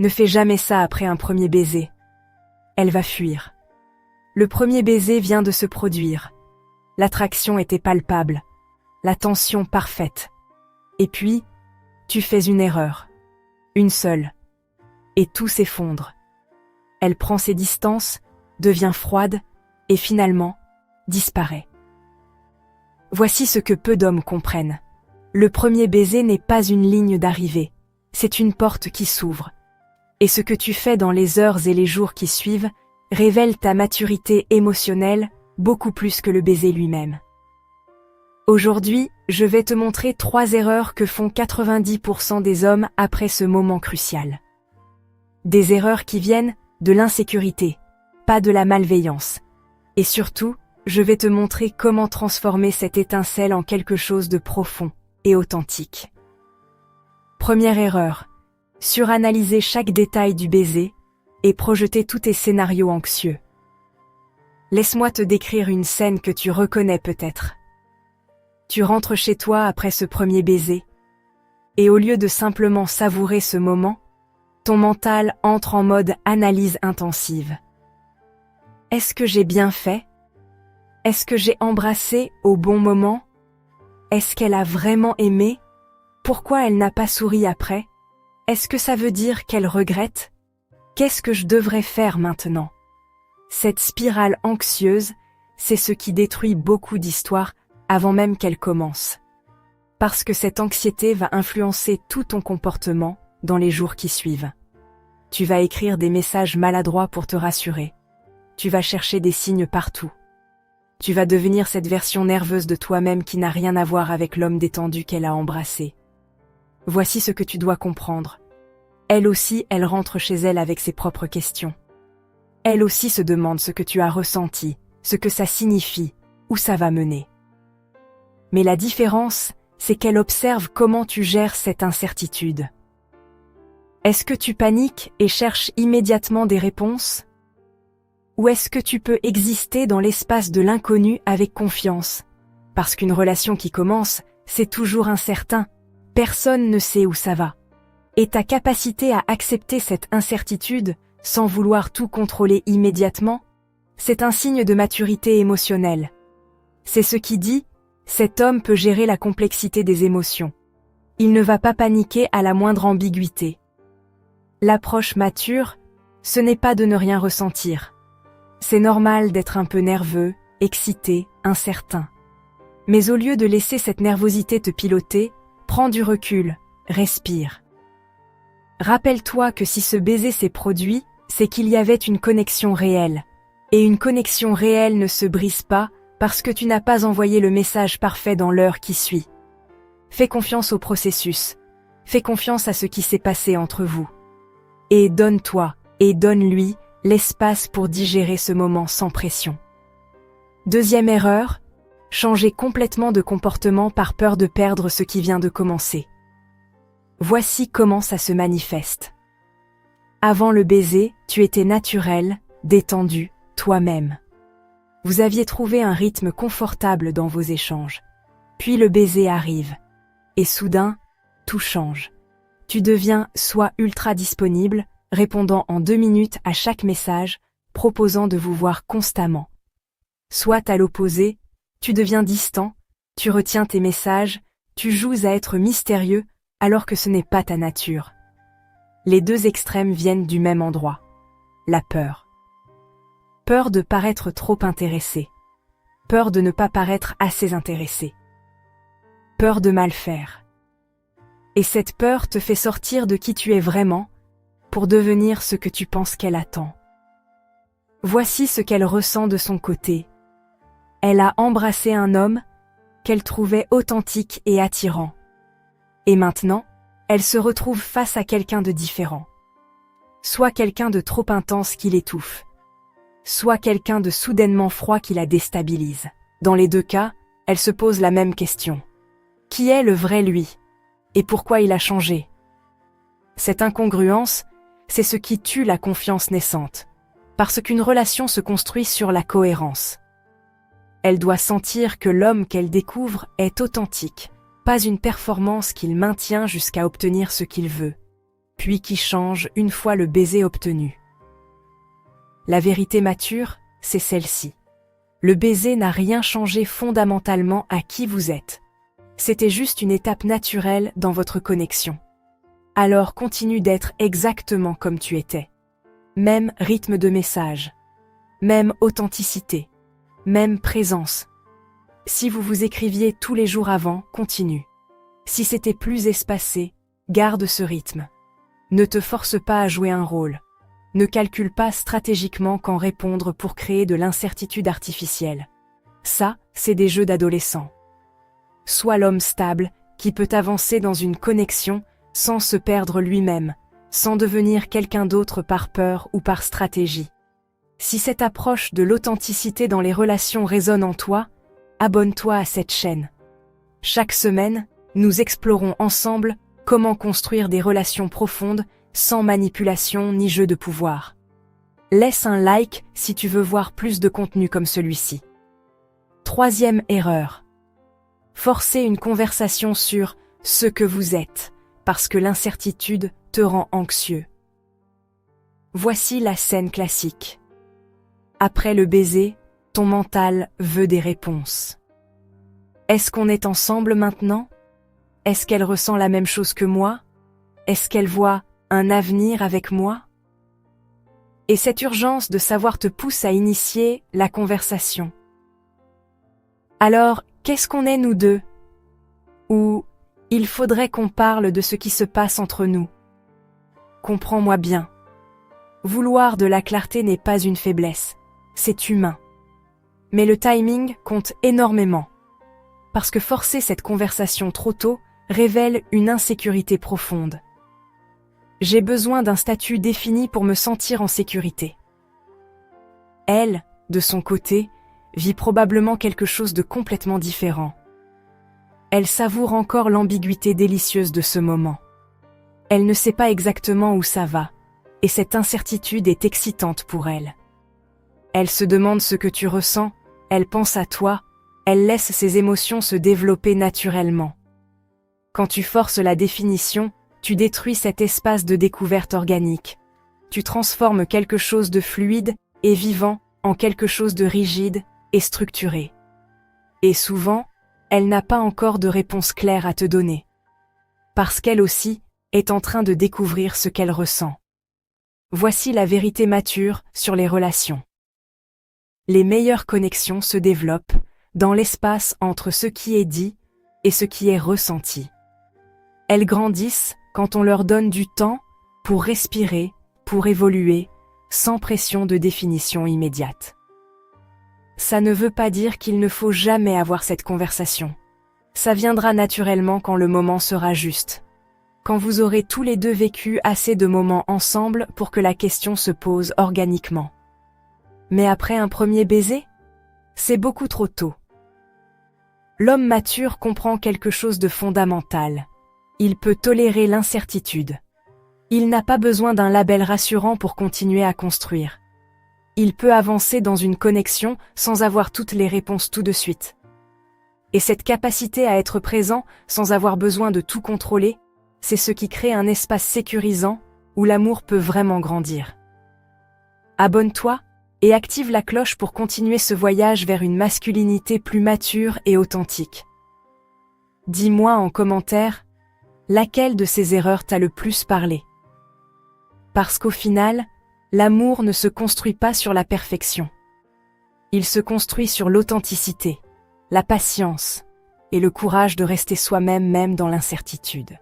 ne fais jamais ça après un premier baiser. Elle va fuir. Le premier baiser vient de se produire. L'attraction était palpable, la tension parfaite. Et puis, tu fais une erreur. Une seule. Et tout s'effondre. Elle prend ses distances, devient froide, et finalement, disparaît. Voici ce que peu d'hommes comprennent. Le premier baiser n'est pas une ligne d'arrivée, c'est une porte qui s'ouvre. Et ce que tu fais dans les heures et les jours qui suivent révèle ta maturité émotionnelle beaucoup plus que le baiser lui-même. Aujourd'hui, je vais te montrer 3 erreurs que font 90% des hommes après ce moment crucial. Des erreurs qui viennent de l'insécurité, pas de la malveillance. Et surtout, je vais te montrer comment transformer cette étincelle en quelque chose de profond et authentique. Première erreur, suranalyser chaque détail du baiser et projeter tous tes scénarios anxieux. Laisse-moi te décrire une scène que tu reconnais peut-être. Tu rentres chez toi après ce premier baiser, et au lieu de simplement savourer ce moment, ton mental entre en mode analyse intensive. Est-ce que j'ai bien fait? Est-ce que j'ai embrassé au bon moment? Est-ce qu'elle a vraiment aimé? Pourquoi elle n'a pas souri après? Est-ce que ça veut dire qu'elle regrette? Qu'est-ce que je devrais faire maintenant? Cette spirale anxieuse, c'est ce qui détruit beaucoup d'histoires avant même qu'elles commencent. Parce que cette anxiété va influencer tout ton comportement dans les jours qui suivent. Tu vas écrire des messages maladroits pour te rassurer. Tu vas chercher des signes partout. Tu vas devenir cette version nerveuse de toi-même qui n'a rien à voir avec l'homme détendu qu'elle a embrassé. Voici ce que tu dois comprendre. Elle aussi, elle rentre chez elle avec ses propres questions. Elle aussi se demande ce que tu as ressenti, ce que ça signifie, où ça va mener. Mais la différence, c'est qu'elle observe comment tu gères cette incertitude. Est-ce que tu paniques et cherches immédiatement des réponses? Ou est-ce que tu peux exister dans l'espace de l'inconnu avec confiance? Parce qu'une relation qui commence, c'est toujours incertain. Personne ne sait où ça va. Et ta capacité à accepter cette incertitude, sans vouloir tout contrôler immédiatement, c'est un signe de maturité émotionnelle. C'est ce qui dit, cet homme peut gérer la complexité des émotions. Il ne va pas paniquer à la moindre ambiguïté. L'approche mature, ce n'est pas de ne rien ressentir. C'est normal d'être un peu nerveux, excité, incertain. Mais au lieu de laisser cette nervosité te piloter, prends du recul, respire. Rappelle-toi que si ce baiser s'est produit, c'est qu'il y avait une connexion réelle. Et une connexion réelle ne se brise pas parce que tu n'as pas envoyé le message parfait dans l'heure qui suit. Fais confiance au processus. Fais confiance à ce qui s'est passé entre vous. Et donne-toi, et donne-lui, l'espace pour digérer ce moment sans pression. Deuxième erreur, changer complètement de comportement par peur de perdre ce qui vient de commencer. Voici comment ça se manifeste. Avant le baiser, tu étais naturel, détendu, toi-même. Vous aviez trouvé un rythme confortable dans vos échanges. Puis le baiser arrive. Et soudain, tout change. Tu deviens soit ultra disponible, répondant en 2 minutes à chaque message, proposant de vous voir constamment. Soit à l'opposé, tu deviens distant, tu retiens tes messages, tu joues à être mystérieux alors que ce n'est pas ta nature. Les deux extrêmes viennent du même endroit. La peur. Peur de paraître trop intéressé. Peur de ne pas paraître assez intéressé. Peur de mal faire. Et cette peur te fait sortir de qui tu es vraiment pour devenir ce que tu penses qu'elle attend. Voici ce qu'elle ressent de son côté. Elle a embrassé un homme qu'elle trouvait authentique et attirant. Et maintenant, elle se retrouve face à quelqu'un de différent. Soit quelqu'un de trop intense qui l'étouffe. Soit quelqu'un de soudainement froid qui la déstabilise. Dans les deux cas, elle se pose la même question. Qui est le vrai lui? Et pourquoi il a changé? Cette incongruence, c'est ce qui tue la confiance naissante. Parce qu'une relation se construit sur la cohérence. Elle doit sentir que l'homme qu'elle découvre est authentique, pas une performance qu'il maintient jusqu'à obtenir ce qu'il veut. puis qui change une fois le baiser obtenu. La vérité mature, c'est celle-ci. Le baiser n'a rien changé fondamentalement à qui vous êtes. C'était juste une étape naturelle dans votre connexion. Alors continue d'être exactement comme tu étais. Même rythme de message, même authenticité, même présence. Si vous vous écriviez tous les jours avant, continue. Si c'était plus espacé, garde ce rythme. Ne te force pas à jouer un rôle. Ne calcule pas stratégiquement quand répondre pour créer de l'incertitude artificielle. Ça, c'est des jeux d'adolescents. Sois l'homme stable qui peut avancer dans une connexion sans se perdre lui-même, sans devenir quelqu'un d'autre par peur ou par stratégie. Si cette approche de l'authenticité dans les relations résonne en toi, abonne-toi à cette chaîne. Chaque semaine, nous explorons ensemble comment construire des relations profondes sans manipulation ni jeu de pouvoir. Laisse un like si tu veux voir plus de contenu comme celui-ci. Troisième erreur. Forcer une conversation sur ce que vous êtes, parce que l'incertitude te rend anxieux. Voici la scène classique. Après le baiser, ton mental veut des réponses. Est-ce qu'on est ensemble maintenant? Est-ce qu'elle ressent la même chose que moi? Est-ce qu'elle voit un avenir avec moi? Et cette urgence de savoir te pousse à initier la conversation. Alors, qu'est-ce qu'on est nous deux? Ou, il faudrait qu'on parle de ce qui se passe entre nous. Comprends-moi bien. Vouloir de la clarté n'est pas une faiblesse, c'est humain. Mais le timing compte énormément. Parce que forcer cette conversation trop tôt révèle une insécurité profonde. J'ai besoin d'un statut défini pour me sentir en sécurité. Elle, de son côté, vit probablement quelque chose de complètement différent. Elle savoure encore l'ambiguïté délicieuse de ce moment. Elle ne sait pas exactement où ça va, et cette incertitude est excitante pour elle. Elle se demande ce que tu ressens, elle pense à toi, elle laisse ses émotions se développer naturellement. Quand tu forces la définition, tu détruis cet espace de découverte organique. Tu transformes quelque chose de fluide et vivant en quelque chose de rigide et structuré. Et souvent, elle n'a pas encore de réponse claire à te donner. Parce qu'elle aussi est en train de découvrir ce qu'elle ressent. Voici la vérité mature sur les relations. Les meilleures connexions se développent dans l'espace entre ce qui est dit et ce qui est ressenti. Elles grandissent quand on leur donne du temps pour respirer, pour évoluer, sans pression de définition immédiate. Ça ne veut pas dire qu'il ne faut jamais avoir cette conversation. Ça viendra naturellement quand le moment sera juste. Quand vous aurez tous les deux vécu assez de moments ensemble pour que la question se pose organiquement. Mais après un premier baiser? C'est beaucoup trop tôt. L'homme mature comprend quelque chose de fondamental. Il peut tolérer l'incertitude. Il n'a pas besoin d'un label rassurant pour continuer à construire. Il peut avancer dans une connexion sans avoir toutes les réponses tout de suite. Et cette capacité à être présent sans avoir besoin de tout contrôler, c'est ce qui crée un espace sécurisant où l'amour peut vraiment grandir. Abonne-toi et active la cloche pour continuer ce voyage vers une masculinité plus mature et authentique. Dis-moi en commentaire, laquelle de ces erreurs t'a le plus parlé? Parce qu'au final, l'amour ne se construit pas sur la perfection. Il se construit sur l'authenticité, la patience et le courage de rester soi-même même dans l'incertitude.